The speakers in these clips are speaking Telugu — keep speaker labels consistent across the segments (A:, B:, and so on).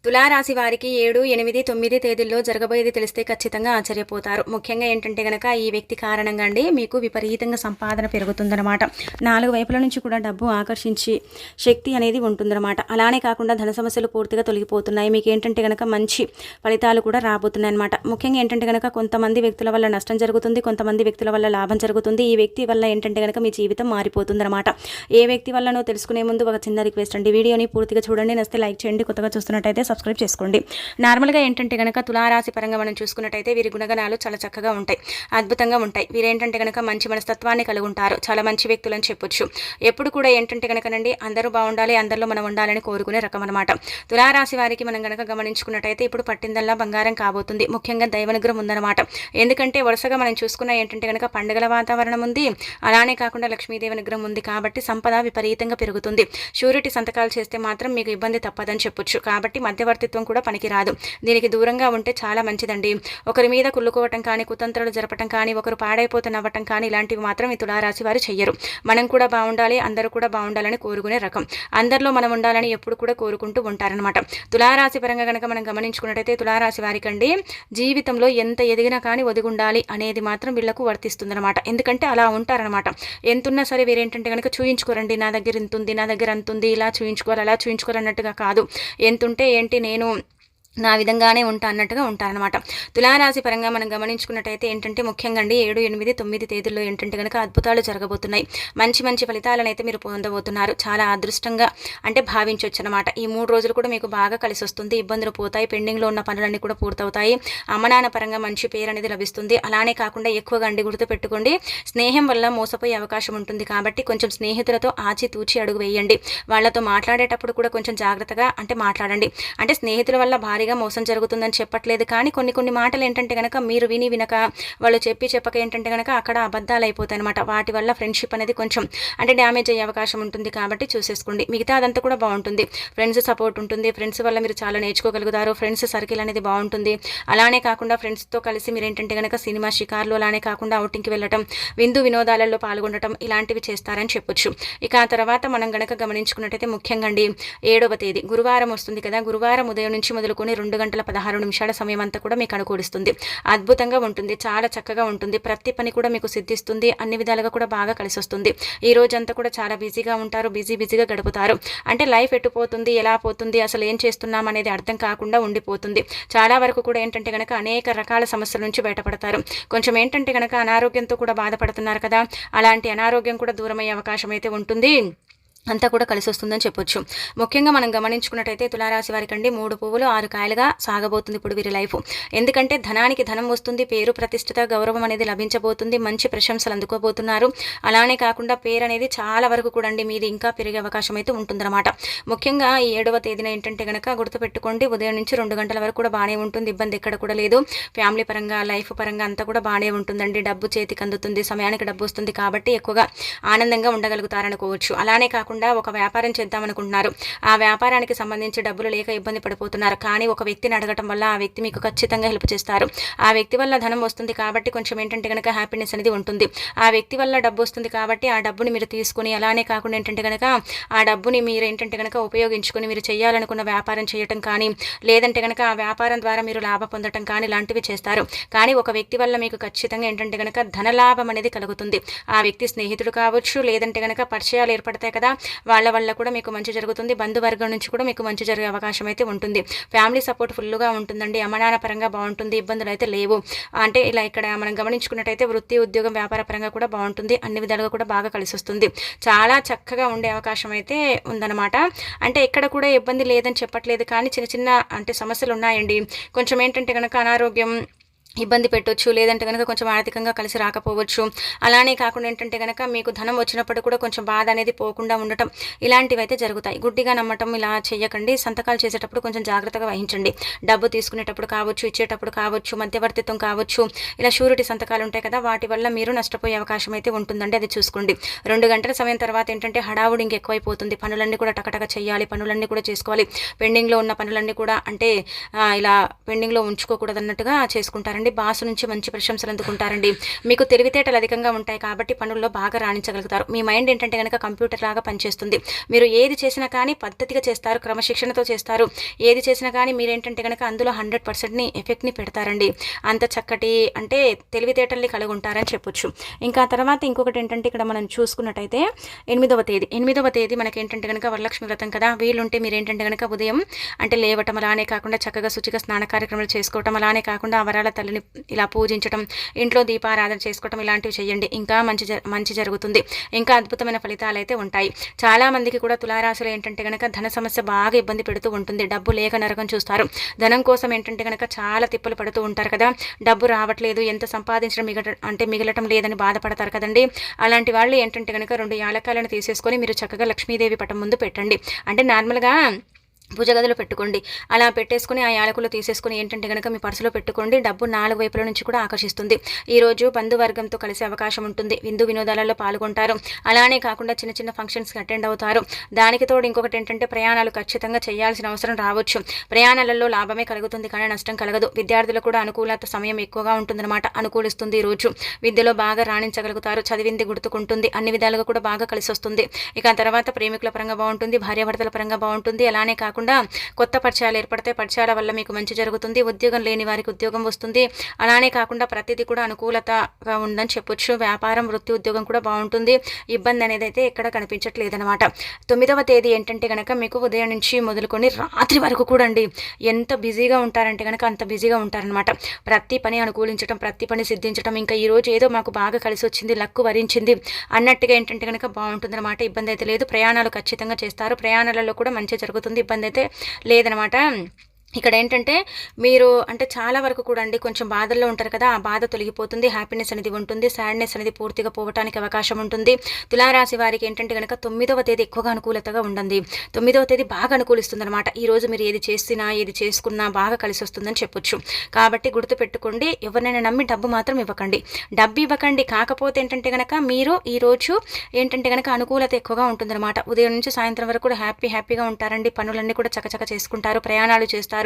A: తులారాశి వారికి 7, 8, 9 తేదీల్లో జరగబోయేది తెలిస్తే ఖచ్చితంగా ఆశ్చర్యపోతారు. ముఖ్యంగా ఏంటంటే గనక ఈ వ్యక్తి కారణంగా అండి మీకు విపరీతంగా సంపాదన పెరుగుతుందన్నమాట. 4 వైపుల నుంచి కూడా డబ్బు ఆకర్షించి శక్తి అనేది ఉంటుందన్నమాట. అలానే కాకుండా ధన సమస్యలు పూర్తిగా తొలగిపోతున్నాయి. మీకు ఏంటంటే గనక మంచి ఫలితాలు కూడా రాబోతున్నాయి అన్నమాట. ముఖ్యంగా ఏంటంటే గనక కొంతమంది వ్యక్తుల వల్ల నష్టం జరుగుతుంది, కొంతమంది వ్యక్తుల వల్ల లాభం జరుగుతుంది. ఈ వ్యక్తి వల్ల ఏంటంటే గనక మీ జీవితం మారిపోతుందన్నమాట. ఏ వ్యక్తి వల్లనో తెలుసుకునే ముందు ఒక చిన్న రిక్వెస్ట్ అండి, వీడియోని పూర్తిగా చూడండి, నచ్చితే లైక్ చేయండి, కొత్తగా చూస్తున్నట్టయితే సబ్స్క్రైబ్ చేసుకోండి. నార్మల్గా ఏంటంటే కనుక తులారాశి పరంగా మనం చూసుకున్నట్టయితే వీరి గుణగణాలు చాలా చక్కగా ఉంటాయి, అద్భుతంగా ఉంటాయి. వీరేంటంటే కనుక మంచి మనస్తత్వాన్ని కలిగి ఉంటారు, చాలా మంచి వ్యక్తులు అని చెప్పొచ్చు. ఎప్పుడు కూడా ఏంటంటే కనుకనండి అందరూ బాగుండాలి, అందరిలో మనం ఉండాలని కోరుకునే రకం అనమాట. తులారాశి వారికి మనం కనుక గమనించుకున్నట్టయితే ఇప్పుడు పట్టిందల్లా బంగారం కాబోతుంది. ముఖ్యంగా దైవనుగ్రహం ఉందన్నమాట. ఎందుకంటే వరుసగా మనం చూసుకున్న ఏంటంటే కనుక పండుగల వాతావరణం ఉంది, అలానే కాకుండా లక్ష్మీదేవి అనుగ్రహం ఉంది కాబట్టి సంపద విపరీతంగా పెరుగుతుంది. షూరిటీ సంతకాలు చేస్తే మాత్రం మీకు ఇబ్బంది తప్పదని చెప్పొచ్చు. కాబట్టి మధ్యవర్తిత్వం కూడా పనికిరాదు, దీనికి దూరంగా ఉంటే చాలా మంచిదండి. ఒకరి మీద కుళ్ళుకోవటం కానీ, కుతంత్రాలు జరపటం కానీ, ఒకరు పాడైపోతే నవ్వటం కానీ ఇలాంటివి మాత్రం ఈ తులారాశి వారు చెయ్యరు. మనం కూడా బాగుండాలి, అందరూ కూడా బాగుండాలని కోరుకునే రకం. అందరిలో మనం ఉండాలని ఎప్పుడు కూడా కోరుకుంటూ ఉంటారనమాట. తులారాశి పరంగా కనుక మనం గమనించుకున్నట్టయితే తులారాశి వారికండి జీవితంలో ఎంత ఎదిగినా కానీ ఒదిగుండాలి అనేది మాత్రం వీళ్లకు వర్తిస్తుందన్నమాట. ఎందుకంటే అలా ఉంటారనమాట. ఎంతున్నా సరే వీరేంటంటే కనుక చూయించుకోరండి, నా దగ్గర ఇంత ఉంది, నా దగ్గర అంత ఉంది, ఇలా చూయించుకోవాలి అలా చూయించుకోవాలి అన్నట్టుగా కాదు. ఎంతుంటే ఏంటి, నేను నా విధంగానే ఉంటా అన్నట్టుగా ఉంటారనమాట. తులారాశి పరంగా మనం గమనించుకున్నట్టయితే ఏంటంటే ముఖ్యంగా అండి 7, 8, 9 తేదీల్లో ఏంటంటే కనుక అద్భుతాలు జరగబోతున్నాయి. మంచి మంచి ఫలితాలను అయితే మీరు పొందబోతున్నారు. చాలా అదృష్టంగా అంటే భావించవచ్చు అనమాట. ఈ 3 రోజులు కూడా మీకు బాగా కలిసి వస్తుంది. ఇబ్బందులు పోతాయి, పెండింగ్లో ఉన్న పనులన్నీ కూడా పూర్తవుతాయి. అమ్మనాన్న పరంగా మంచి పేరు అనేది లభిస్తుంది. అలానే కాకుండా ఎక్కువగా అండి గుర్తు పెట్టుకోండి, స్నేహం వల్ల మోసపోయే అవకాశం ఉంటుంది కాబట్టి కొంచెం స్నేహితులతో ఆచితూచి అడుగు వేయండి. వాళ్ళతో మాట్లాడేటప్పుడు కూడా కొంచెం జాగ్రత్తగా అంటే మాట్లాడండి. అంటే స్నేహితుల వల్ల భారీగా మోసం జరుగుతుందని చెప్పట్లేదు, కానీ కొన్ని మాటలు ఏంటంటే కనుక మీరు వినక వాళ్ళు చెప్పక ఏంటంటే కనుక అక్కడ అబద్ధాలు అయిపోతాయి అనమాట. వాటి వల్ల ఫ్రెండ్షిప్ అనేది కొంచెం అంటే డ్యామేజ్ అయ్యే అవకాశం ఉంటుంది కాబట్టి చూసేసుకోండి. మిగతా అదంతా కూడా బాగుంటుంది. ఫ్రెండ్స్ సపోర్ట్ ఉంటుంది, ఫ్రెండ్స్ వల్ల మీరు చాలా నేర్చుకోగలుగుతారు, ఫ్రెండ్స్ సర్కిల్ అనేది బాగుంటుంది. అలానే కాకుండా ఫ్రెండ్స్తో కలిసి మీరు ఏంటంటే కనుక సినిమా షికార్లు, అలానే కాకుండా అవుటింగ్కి వెళ్ళటం, విందు వినోదాలలో పాల్గొనడం ఇలాంటివి చేస్తారని చెప్పొచ్చు. ఇక ఆ తర్వాత మనం గనక గమనించుకున్నట్టయితే ముఖ్యంగా అండి 7వ తేదీ గురువారం వస్తుంది కదా. గురువారం ఉదయం నుంచి మొదలుకొని 2 గంటల 16 నిమిషాల సమయం అంతా కూడా మీకు అనుకూలిస్తుంది. అద్భుతంగా ఉంటుంది, చాలా చక్కగా ఉంటుంది. ప్రతి పని కూడా మీకు సిద్ధిస్తుంది, అన్ని విధాలుగా కూడా బాగా కలిసి వస్తుంది. ఈ రోజంతా కూడా చాలా బిజీగా ఉంటారు, బిజీగా గడుపుతారు. అంటే లైఫ్ ఎట్టుపోతుంది, ఎలా పోతుంది, అసలు ఏం చేస్తున్నాం అనేది అర్థం కాకుండా ఉండిపోతుంది. చాలా వరకు కూడా ఏంటంటే కనుక అనేక రకాల సమస్యల నుంచి బయటపడతారు. కొంచెం ఏంటంటే కనుక అనారోగ్యంతో కూడా బాధపడుతున్నారు కదా, అలాంటి అనారోగ్యం కూడా దూరమయ్యే అవకాశం అయితే ఉంటుంది. అంతా కూడా కలిసి వస్తుందని చెప్పొచ్చు. ముఖ్యంగా మనం గమనించుకున్నట్టయితే తులారాశి వారికి అండి 3 పువ్వులు 6 కాయలుగా సాగబోతుంది ఇప్పుడు వీరి లైఫ్. ఎందుకంటే ధనానికి ధనం వస్తుంది, పేరు ప్రతిష్టత గౌరవం అనేది లభించబోతుంది, మంచి ప్రశంసలు అందుకోబోతున్నారు. అలానే కాకుండా పేరు అనేది చాలా వరకు కూడా అండి మీది ఇంకా పెరిగే అవకాశం అయితే ఉంటుందన్నమాట. ముఖ్యంగా ఈ 7వ తేదీన ఏంటంటే కనుక గుర్తుపెట్టుకోండి, ఉదయం నుంచి 2 గంటల వరకు కూడా బాగానే ఉంటుంది, ఇబ్బంది ఎక్కడ కూడా లేదు. ఫ్యామిలీ పరంగా లైఫ్ పరంగా అంతా కూడా బాగానే ఉంటుందండి. డబ్బు చేతికి అందుతుంది, సమయానికి డబ్బు వస్తుంది కాబట్టి ఎక్కువగా ఆనందంగా ఉండగలుగుతారనుకోవచ్చు. అలానే కాకుండా ఒక వ్యాపారం చేద్దాం అనుకుంటున్నారు, ఆ వ్యాపారానికి సంబంధించి డబ్బులు లేక ఇబ్బంది పడిపోతున్నారు. కానీ ఒక వ్యక్తిని అడగటం వల్ల ఆ వ్యక్తి మీకు ఖచ్చితంగా హెల్ప్ చేస్తారు. ఆ వ్యక్తి వల్ల ధనం వస్తుంది కాబట్టి కొంచెం ఏంటంటే కనుక హ్యాపీనెస్ అనేది ఉంటుంది. ఆ వ్యక్తి వల్ల డబ్బు వస్తుంది కాబట్టి ఆ డబ్బుని మీరు తీసుకుని, అలానే కాకుండా ఏంటంటే కనుక ఆ డబ్బుని మీరు ఏంటంటే కనుక ఉపయోగించుకొని మీరు చేయాలనుకున్న వ్యాపారం చేయటం కానీ, లేదంటే కనుక ఆ వ్యాపారం ద్వారా మీరు లాభం పొందటం కానీ ఇలాంటివి చేస్తారు. కానీ ఒక వ్యక్తి వల్ల మీకు ఖచ్చితంగా ఏంటంటే కనుక ధనలాభం అనేది కలుగుతుంది. ఆ వ్యక్తి స్నేహితుడు కావచ్చు, లేదంటే కనుక పరిచయాలు ఏర్పడతాయి కదా, వాళ్ళ వల్ల కూడా మీకు మంచి జరుగుతుంది. బంధువర్గం నుంచి కూడా మీకు మంచి జరిగే అవకాశం అయితే ఉంటుంది. ఫ్యామిలీ సపోర్ట్ ఫుల్గా ఉంటుందండి. అమ్మనాన్న పరంగా బాగుంటుంది, ఇబ్బందులు అయితే లేవు. అంటే ఇలా ఇక్కడ మనం గమనించుకున్నట్టయితే వృత్తి ఉద్యోగం వ్యాపార పరంగా కూడా బాగుంటుంది, అన్ని విధాలుగా కూడా బాగా కలిసి వస్తుంది. చాలా చక్కగా ఉండే అవకాశం అయితే ఉందన్నమాట. అంటే ఇక్కడ కూడా ఇబ్బంది లేదని చెప్పట్లేదు, కానీ చిన్న అంటే సమస్యలు ఉన్నాయండి. కొంచెం ఏంటంటే కనుక అనారోగ్యం ఇబ్బంది పెట్టవచ్చు, లేదంటే కనుక కొంచెం ఆర్థికంగా కలిసి రాకపోవచ్చు. అలానే కాకుండా ఏంటంటే కనుక మీకు ధనం వచ్చినప్పుడు కూడా కొంచెం బాధ అనేది పోకుండా ఉండటం ఇలాంటివి అయితే జరుగుతాయి. గుడ్డిగా నమ్మటం ఇలా చేయకండి. సంతకాలు చేసేటప్పుడు కొంచెం జాగ్రత్తగా వహించండి. డబ్బు తీసుకునేటప్పుడు కావచ్చు, ఇచ్చేటప్పుడు కావచ్చు, మధ్యవర్తిత్వం కావచ్చు, ఇలా షూరిటీ సంతకాలు ఉంటాయి కదా, వాటి వల్ల మీరు నష్టపోయే అవకాశం అయితే ఉంటుందండి. అది చూసుకోండి. 2 గంటల సమయం తర్వాత ఏంటంటే హడావుడి ఇంకెక్కువైపోతుంది. పనులన్నీ కూడా టకటక చేయాలి, పనులన్నీ కూడా చేసుకోవాలి. పెండింగ్లో ఉన్న పనులన్నీ కూడా అంటే ఇలా పెండింగ్లో ఉంచుకోకూడదు అన్నట్టుగా చేసుకుంటారని అందుకుంటారండి. బాసు నుంచి మంచి ప్రశంసలు అందుకుంటారండి. మీకు తెలివితేటలు అధికంగా ఉంటాయి కాబట్టి పనుల్లో బాగా రాణించగలుగుతారు. మీ మైండ్ ఏంటంటే కనుక కంప్యూటర్ లాగా పనిచేస్తుంది. మీరు ఏది చేసినా కానీ పద్ధతిగా చేస్తారు, క్రమశిక్షణతో చేస్తారు. ఏది చేసినా కానీ మీరేంటంటే కనుక అందులో 100%ని ఎఫెక్ట్ని పెడతారండి. అంత చక్కటి అంటే తెలివితేటల్ని కలిగి ఉంటారని చెప్పొచ్చు. ఇంకా తర్వాత ఇంకొకటి ఏంటంటే ఇక్కడ మనం చూసుకున్నట్టయితే 8వ తేదీ మనకి ఏంటంటే కనుక వరలక్ష్మి వ్రతం కదా. వీళ్ళుంటే మీరు ఏంటంటే కనుక ఉదయం అంటే లేవటం, అలానే కాకుండా చక్కగా శుచిగా స్నాన కార్యక్రమాలు చేసుకోవటం, అలానే కాకుండా వరాల తల్లిని ఇలా పూజించడం, ఇంట్లో దీపారాధన చేసుకోవటం ఇలాంటివి చేయండి. ఇంకా మంచి జరుగుతుంది. ఇంకా అద్భుతమైన ఫలితాలు అయితే ఉంటాయి. చాలా మందికి కూడా తులారాశిలో ఏంటంటే కనుక ధన సమస్య బాగా ఇబ్బంది పెడుతూ ఉంటుంది. డబ్బు లేక నరకం చూస్తారు. ధనం కోసం ఏంటంటే కనుక చాలా తిప్పలు పడుతూ ఉంటారు కదా. డబ్బు రావట్లేదు, ఎంత సంపాదించడం మిగలటం లేదని బాధపడతారు కదండి. అలాంటి వాళ్ళు ఏంటంటే కనుక 2 యాలకాయలను తీసేసుకొని మీరు చక్కగా లక్ష్మీదేవి పటం ముందు పెట్టండి. అంటే నార్మల్గా పూజ గదిలో పెట్టుకోండి. అలా పెట్టేసుకుని ఆ యాలకులు తీసేసుకుని ఏంటంటే కనుక మీ పర్సులో పెట్టుకోండి. డబ్బు 4 వైపుల నుంచి కూడా ఆకర్షిస్తుంది. ఈరోజు బంధువర్గంతో కలిసే అవకాశం ఉంటుంది. విందు వినోదాలలో పాల్గొంటారు. అలానే కాకుండా చిన్న చిన్న ఫంక్షన్స్కి అటెండ్ అవుతారు. దానికి తోడు ఇంకొకటి ఏంటంటే ప్రయాణాలు ఖచ్చితంగా చేయాల్సిన అవసరం రావచ్చు. ప్రయాణాలలో లాభమే కలుగుతుంది కానీ నష్టం కలగదు. విద్యార్థులకు కూడా అనుకూలత సమయం ఎక్కువగా ఉంటుందన్నమాట. అనుకూలిస్తుంది ఈ రోజు. విద్యలో బాగా రాణించగలుగుతారు. చదివింది గుర్తుకుంటుంది. అన్ని విధాలుగా కూడా బాగా కలిసి వస్తుంది. ఇక తర్వాత ప్రేమికుల పరంగా బాగుంటుంది. భార్యాభర్తల పరంగా బాగుంటుంది. అలానే కాకుండా కొత్త పరిచయాలు ఏర్పడతాయి. పరిచయాల వల్ల మీకు మంచి జరుగుతుంది. ఉద్యోగం లేని వారికి ఉద్యోగం వస్తుంది. అలానే కాకుండా ప్రతిదీ కూడా అనుకూలతగా ఉందని చెప్పొచ్చు. వ్యాపారం, వృత్తి, ఉద్యోగం కూడా బాగుంటుంది. ఇబ్బంది అనేది అయితే ఎక్కడ కనిపించట్లేదు అనమాట. 9వ తేదీ ఏంటంటే కనుక మీకు ఉదయం నుంచి మొదలుకొని రాత్రి వరకు కూడా అండి ఎంత బిజీగా ఉంటారంటే కనుక అంత బిజీగా ఉంటారనమాట. ప్రతి పని అనుకూలించడం, ప్రతి పని సిద్ధించడం, ఇంకా ఈరోజు ఏదో మాకు బాగా కలిసి వచ్చింది, లక్కు వరించింది అన్నట్టుగా ఏంటంటే కనుక బాగుంటుందన్నమాట. ఇబ్బంది అయితే లేదు. ప్రయాణాలు ఖచ్చితంగా చేస్తారు. ప్రయాణాలలో కూడా మంచి జరుగుతుంది. ఇబ్బంది అయితే లేదనమాట. ఇక్కడ ఏంటంటే మీరు అంటే చాలా వరకు కూడా అండి కొంచెం బాధల్లో ఉంటారు కదా. ఆ బాధ తొలగిపోతుంది. హ్యాపీనెస్ అనేది ఉంటుంది. సాడ్నెస్ అనేది పూర్తిగా పోవటానికి అవకాశం ఉంటుంది. తులారాశి వారికి ఏంటంటే కనుక 9వ తేదీ ఎక్కువగా అనుకూలతగా ఉండండి. 9వ తేదీ బాగా అనుకూలిస్తుంది అనమాట. ఈరోజు మీరు ఏది చేసినా ఏది చేసుకున్నా బాగా కలిసి వస్తుందని చెప్పొచ్చు. కాబట్టి గుర్తుపెట్టుకోండి, ఎవరినైనా నమ్మి డబ్బు మాత్రం ఇవ్వకండి. డబ్బు ఇవ్వకండి. కాకపోతే ఏంటంటే కనుక మీరు ఈరోజు ఏంటంటే కనుక అనుకూలత ఎక్కువగా ఉంటుందన్నమాట. ఉదయం నుంచి సాయంత్రం వరకు కూడా హ్యాపీగా ఉంటారండి. పనులన్నీ కూడా చకచక చేసుకుంటారు. ప్రయాణాలు చేస్తారు.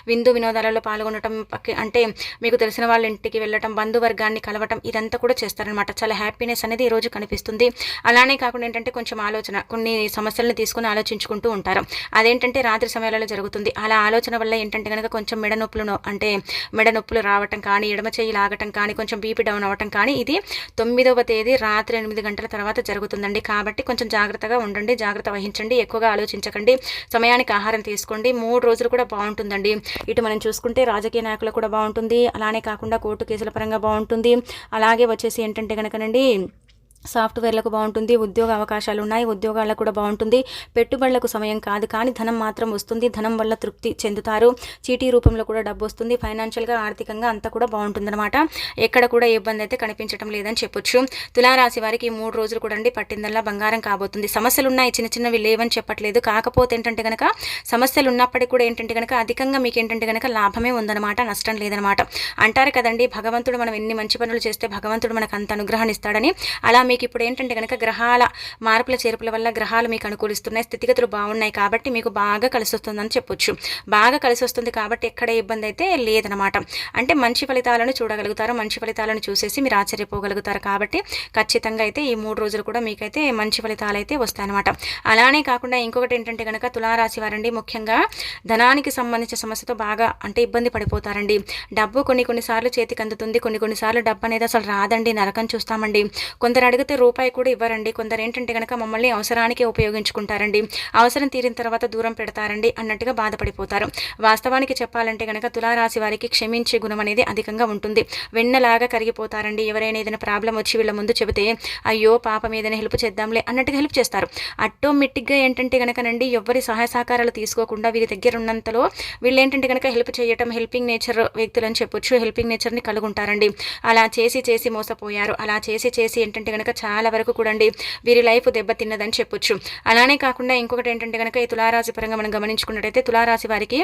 A: విందు వినోదాలలో పాల్గొనడం, అంటే మీకు తెలిసిన వాళ్ళ ఇంటికి వెళ్ళటం, బంధువర్గాన్ని కలవటం ఇదంతా కూడా చేస్తారనమాట. చాలా హ్యాపీనెస్ అనేది ఈ రోజు కనిపిస్తుంది. అలానే కాకుండా ఏంటంటే కొంచెం ఆలోచన, కొన్ని సమస్యలను తీసుకుని ఆలోచించుకుంటూ ఉంటారు. అదేంటంటే రాత్రి సమయాలలో జరుగుతుంది. అలా ఆలోచన వల్ల ఏంటంటే కనుక కొంచెం మెడ నొప్పులు రావటం కానీ, ఎడమ చేయి లాగటం కానీ, కొంచెం బీపీ డౌన్ అవ్వటం కానీ ఇది 9వ తేదీ రాత్రి 8 గంటల తర్వాత జరుగుతుందండి. కాబట్టి కొంచెం జాగ్రత్తగా ఉండండి. జాగ్రత్త వహించండి. ఎక్కువగా ఆలోచించకండి. సమయానికి ఆహారం తీసుకోండి. 3 రోజులు కూడా బాగుంటుంది. ఇటు మనం చూసుకుంటే రాజకీయ నాయకులు కూడా బాగుంటుంది. అలానే కాకుండా కోర్టు కేసుల పరంగా బాగుంటుంది. అలాగే వచ్చేసి ఏంటంటే కనుకనండి సాఫ్ట్వేర్లకు బాగుంటుంది. ఉద్యోగ అవకాశాలు ఉన్నాయి. ఉద్యోగాలకు కూడా బాగుంటుంది. పెట్టుబడులకు సమయం కాదు కానీ ధనం మాత్రం వస్తుంది. ధనం వల్ల తృప్తి చెందుతారు. చీటీ రూపంలో కూడా డబ్బు వస్తుంది. ఫైనాన్షియల్గా, ఆర్థికంగా అంతా కూడా బాగుంటుందన్నమాట. ఎక్కడ కూడా ఇబ్బంది అయితే కనిపించడం లేదని చెప్పొచ్చు. తులారాశి వారికి ఈ 3 రోజులు కూడా అండి పట్టిందల్లా బంగారం కాబోతుంది. సమస్యలు ఉన్నాయి, చిన్న చిన్నవి లేవని చెప్పట్లేదు. కాకపోతే ఏంటంటే కనుక సమస్యలు ఉన్నప్పటికీ కూడా ఏంటంటే కనుక అధికంగా మీకు ఏంటంటే కనుక లాభమే ఉందన్నమాట, నష్టం లేదనమాట. అంటారు కదండి, భగవంతుడు మనం ఎన్ని మంచి పనులు చేస్తే భగవంతుడు మనకు అంత అనుగ్రహాన్ని ఇస్తాడని. అలా మీకు ఇప్పుడు ఏంటంటే కనుక గ్రహాల మార్పుల చేర్పుల వల్ల గ్రహాలు మీకు అనుకూలిస్తున్నాయి. స్థితిగతులు బాగున్నాయి కాబట్టి మీకు బాగా కలిసి వస్తుందని చెప్పొచ్చు. బాగా కలిసి వస్తుంది కాబట్టి ఎక్కడ ఇబ్బంది అయితే లేదనమాట. అంటే మంచి ఫలితాలను చూడగలుగుతారు. మంచి ఫలితాలను చూసేసి మీరు ఆశ్చర్యపోగలుగుతారు. కాబట్టి ఖచ్చితంగా అయితే ఈ 3 రోజులు కూడా మీకైతే మంచి ఫలితాలు అయితే వస్తాయన్నమాట. అలానే కాకుండా ఇంకొకటి ఏంటంటే కనుక తులారాశి వారండి ముఖ్యంగా ధనానికి సంబంధించిన సమస్యతో బాగా అంటే ఇబ్బంది పడిపోతారండి. డబ్బు కొన్నిసార్లు చేతికి అందుతుంది. కొన్నిసార్లు డబ్బు అనేది అసలు రాదండి, నరకం చూస్తామండి. కొందరు అడిగితే రూపాయి కూడా ఇవ్వరండి. కొందరు ఏంటంటే కనుక మమ్మల్ని అవసరానికి ఉపయోగించుకుంటారండి. అవసరం తీరిన తర్వాత దూరం పెడతారండి అన్నట్టుగా బాధపడిపోతారు. వాస్తవానికి చెప్పాలంటే కనుక తులారాశి వారికి క్షమించే గుణం అనేది అధికంగా ఉంటుంది. వెన్నలాగా కరిగిపోతారండి. ఎవరైనా ఏదైనా ప్రాబ్లం వచ్చి వీళ్ళ ముందు చెబితే అయ్యో పాపం ఏదైనా హెల్ప్ చేద్దాంలే అన్నట్టుగా హెల్ప్ చేస్తారు. ఆటోమేటిక్గా ఏంటంటే కనుకనండి ఎవరి సహాయ సహకారాలు తీసుకోకుండా వీరి దగ్గర ఉన్నంతలో వీళ్ళు ఏంటంటే కనుక హెల్ప్ చేయటం, హెల్పింగ్ నేచర్ వ్యక్తులు అని చెప్పొచ్చు. హెల్పింగ్ నేచర్ని కలుగుంటారండి. అలా చేసి మోసపోయారు. అలా చేసి ఏంటంటే కనుక కనుక చాలా వరకు కూడా వీరి లైఫ్ దెబ్బతిన్నదని చెప్పొచ్చు. అలానే కాకుండా ఇంకొకటి ఏంటంటే కనుక ఈ తులారాశి పరంగా మనం గమనించుకున్నట్టయితే తులారాశి వారికి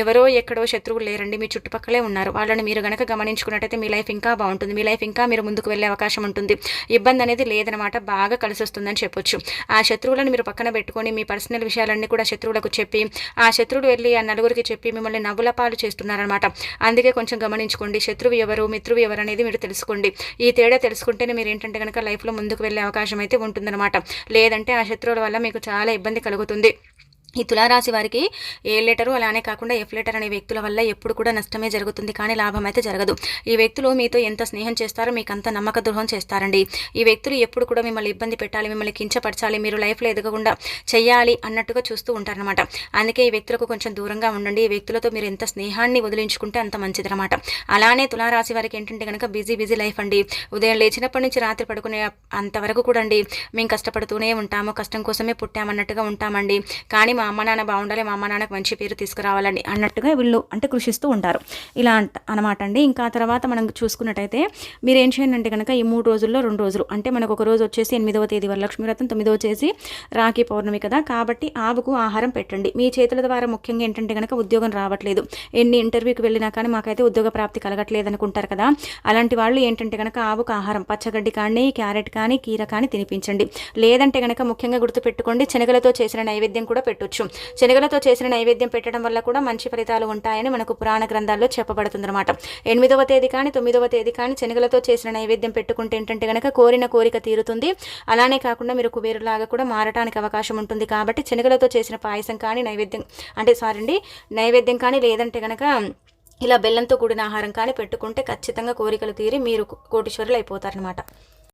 A: ఎవరో ఎక్కడో శత్రువులు లేరండి, మీ చుట్టుపక్కలే ఉన్నారు. వాళ్ళని మీరు గనక గమనించుకున్నట్టయితే మీ లైఫ్ ఇంకా బాగుంటుంది, మీ లైఫ్ ఇంకా మీరు ముందుకు వెళ్ళే అవకాశం ఉంటుంది. ఇబ్బంది అనేది లేదనమాట, బాగా కలిసి వస్తుందని చెప్పొచ్చు. ఆ శత్రువులను మీరు పక్కన పెట్టుకొని మీ పర్సనల్ విషయాలన్నీ కూడా శత్రువులకు చెప్పి ఆ శత్రువులు వెళ్ళి ఆ నలుగురికి చెప్పి మిమ్మల్ని నవ్వుల పాలు చేస్తున్నారనమాట. అందుకే కొంచెం గమనించుకోండి, శత్రువు ఎవరు మిత్రువు ఎవరు అనేది మీరు తెలుసుకోండి. ఈ తేడా తెలుసుకుంటేనే మీరు ఏంటంటే కనుక లైఫ్లో ముందుకు వెళ్ళే అవకాశం అయితే ఉంటుందన్నమాట. లేదంటే ఆ శత్రువుల వల్ల మీకు చాలా ఇబ్బంది కలుగుతుంది. ఈ తులారాశి వారికి ఏ లెటరు అలానే కాకుండా ఎఫ్ లెటర్ అనే వ్యక్తుల వల్ల ఎప్పుడు కూడా నష్టమే జరుగుతుంది, కానీ లాభం అయితే జరగదు. ఈ వ్యక్తులు మీతో ఎంత స్నేహం చేస్తారో మీకు అంత నమ్మక ద్రోహం చేస్తారండి. ఈ వ్యక్తులు ఎప్పుడు కూడా మిమ్మల్ని ఇబ్బంది పెట్టాలి, మిమ్మల్ని కించపరచాలి, మీరు లైఫ్లో ఎదగకుండా చేయాలి అన్నట్టుగా చూస్తూ ఉంటారనమాట. అందుకే ఈ వ్యక్తులకు కొంచెం దూరంగా ఉండండి. ఈ వ్యక్తులతో మీరు ఎంత స్నేహాన్ని వదిలించుకుంటే అంత మంచిదనమాట. అలానే తులారాశి వారికి ఏంటంటే కనుక బిజీ లైఫ్ అండి. ఉదయం లేచినప్పటి నుంచి రాత్రి పడుకునే అంతవరకు కూడా మేము కష్టపడుతూనే ఉంటాము, కష్టం కోసమే పుట్టామన్నట్టుగా ఉంటామండి. కానీ మా అమ్మ నాన్న బాగుండాలి, మా అమ్మ నాన్నకు మంచి పేరు తీసుకురావాలని అన్నట్టుగా వీళ్ళు కృషిస్తూ ఉంటారు. ఇలా అనమాట అండి. ఇంకా తర్వాత మనం చూసుకున్నట్టయితే మీరు ఏం చేయండి అంటే కనుక ఈ 3 రోజుల్లో 2 రోజులు అంటే మనకు ఒక రోజు వచ్చేసి 8వ తేదీ వరలక్ష్మి వ్రతం, 9వ వచ్చేసి రాఖీ పౌర్ణమి కదా, కాబట్టి ఆవుకు ఆహారం పెట్టండి. మీ చేతుల ద్వారా ముఖ్యంగా ఏంటంటే కనుక ఉద్యోగం రావట్లేదు, ఎన్ని ఇంటర్వ్యూకి వెళ్ళినా కానీ మాకైతే ఉద్యోగ ప్రాప్తి కలగట్లేదు అనుకుంటారు కదా, అలాంటి వాళ్ళు ఏంటంటే కనుక ఆవుకు ఆహారం పచ్చగడ్డి కానీ క్యారెట్ కానీ కీర కానీ తినిపించండి. లేదంటే కనుక ముఖ్యంగా గుర్తుపెట్టుకోండి, శనగలతో చేసిన నైవేద్యం కూడా పెట్టొచ్చు. శనగలతో చేసిన నైవేద్యం పెట్టడం వల్ల కూడా మంచి ఫలితాలు ఉంటాయని మనకు పురాణ గ్రంథాల్లో చెప్పబడుతుందన్నమాట. 8వ తేదీ కానీ 9వ తేదీ కానీ శనగలతో చేసిన నైవేద్యం పెట్టుకుంటే ఏంటంటే కనుక కోరిన కోరిక తీరుతుంది. అలానే కాకుండా మీరు కుబేరులాగా కూడా మారటానికి అవకాశం ఉంటుంది. కాబట్టి శనగలతో చేసిన పాయసం కానీ నైవేద్యం కానీ లేదంటే కనుక ఇలా బెల్లంతో కూడిన ఆహారం కానీ పెట్టుకుంటే ఖచ్చితంగా కోరికలు తీరి మీరు కోటీశ్వరులు అయిపోతారనమాట.